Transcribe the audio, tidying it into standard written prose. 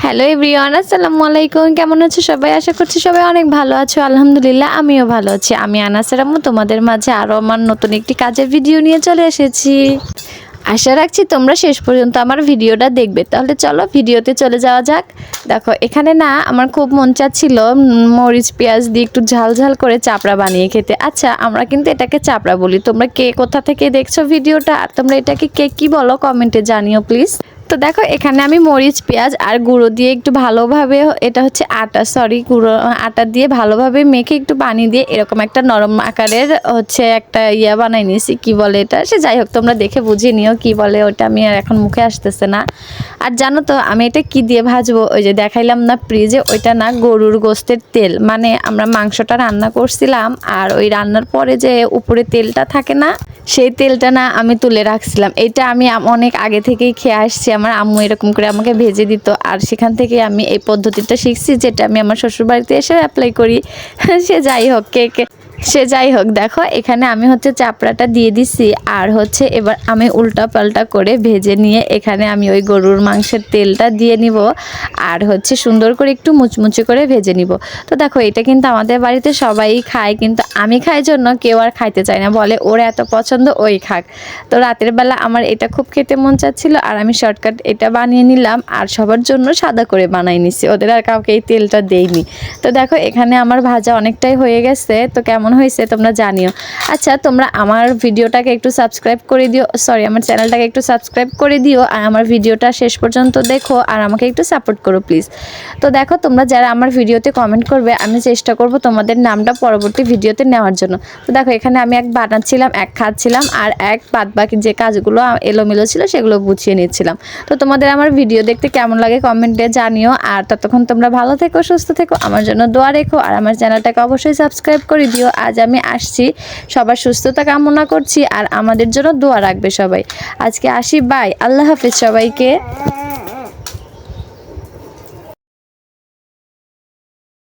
Hello everyone, আসসালামু আলাইকুম। কেমন আছো সবাই? আশা করছি সবাই অনেক ভালো আছো। আলহামদুলিল্লাহ আমিও ভালো আছি। আমি আনাসের আম্মু তোমাদের মাঝে আরও আমার নতুন একটি কাজের ভিডিও নিয়ে চলে এসেছি। আশা রাখছি তোমরা শেষ পর্যন্ত আমার ভিডিওটা দেখবে। তাহলে চলো ভিডিওতে চলে যাওয়া যাক। দেখো এখানে না আমার খুব মন চাচ্ছিল মরিচ পেঁয়াজ দিয়ে একটু ঝাল ঝাল করে চাপড়া বানিয়ে খেতে। আচ্ছা, আমরা কিন্তু এটাকে চাপড়া বলি। তোমরা কে কোথা থেকে দেখছো ভিডিওটা আর তোমরা এটাকে কে কী বলো কমেন্টে জানিও প্লিজ। তো দেখো এখানে আমি মরিচ পেঁয়াজ আর গুঁড়ো দিয়ে একটু ভালোভাবে, এটা হচ্ছে গুঁড়ো আটা দিয়ে ভালোভাবে মেখে একটু পানি দিয়ে এরকম একটা নরম আকারের হচ্ছে একটা বানাই নিয়েছি। কি বলে এটা, সে যাই হোক তোমরা দেখে বুঝিয়ে নিও কি বলে ওটা, আমি আর এখন মুখে আসতেছে না। আর জানো তো আমি এটা কি দিয়ে ভাজবো? ওই যে দেখাইলাম না ফ্রিজে, ওইটা না গরুর গোস্তের তেল, মানে আমরা মাংসটা রান্না করছিলাম আর ওই রান্নার পরে যে উপরে তেলটা থাকে না, সেই তেলটা না আমি তুলে রাখছিলাম। এটা আমি অনেক আগে থেকেই খেয়ে আসছি, আমার আম্মু এরকম করে আমাকে ভেজে দিত আর সেখান থেকে আমি এই পদ্ধতিটা শিখছি, যেটা আমি আমার শ্বশুরবাড়িতে এসে অ্যাপ্লাই করি। সে যাই হোক দেখো এখানে আমি হচ্ছে চাপড়াটা দিয়ে দিছি আর হচ্ছে এবার আমি উল্টা পাল্টা করে ভেজে নিয়ে এখানে আমি ওই গরুর মাংসের তেলটা দিয়ে নিব আর হচ্ছে সুন্দর করে একটু মুচমুচে করে ভেজে নিব। তো দেখো এটা কিন্তু আমাদের বাড়িতে সবাই খায়, কিন্তু আমি খাই জন্য কেউ আর খাইতে চায় না, বলে ওর এত পছন্দ ওই খাক। তো রাতের বেলা আমার এটা খুব খেতে মন চাচ্ছিল আর আমি শর্টকাট এটা বানিয়ে নিলাম আর সবার জন্য সাদা করে বানাই নিছি, ওদের আর কাউকে এই তেলটা দেইনি। তো দেখো এখানে আমার ভাজা অনেকটাই হয়ে গেছে, তো কেমন হয়েছে তোমরা জানিও। আচ্ছা তোমরা আমার ভিডিওটাকে একটু সাবস্ক্রাইব করে দিও, আমার চ্যানেলটাকে একটু সাবস্ক্রাইব করে দিও আর আমার ভিডিওটা শেষ পর্যন্ত দেখো আর আমাকে একটু সাপোর্ট করো প্লিজ। তো দেখো তোমরা যারা আমার ভিডিওতে কমেন্ট করবে আমি চেষ্টা করব তোমাদের নামটা পরবর্তী ভিডিওতে নেওয়ার জন্য। তো দেখো এখানে আমি এক বানাচ্ছিলাম, এক খাচ্ছিলাম আর এক বাদ বাকি যে কাজগুলো এলোমেলো ছিল সেগুলো গুছিয়ে নিচ্ছিলাম। তো তোমাদের আমার ভিডিও দেখতে কেমন লাগে কমেন্টে জানিও আর ততক্ষণ তোমরা ভালো থেকো, সুস্থ থেকো, আমার জন্য দোয়া রেখো আর আমার চ্যানেলটাকে অবশ্যই সাবস্ক্রাইব করে দিও। আজ আমি আসছি, সবার সুস্থতা কামনা করছি আর আমাদের জন্য দোয়া রাখবে সবাই। আজকে আসি, বাই, আল্লাহ হাফেজ সবাইকে।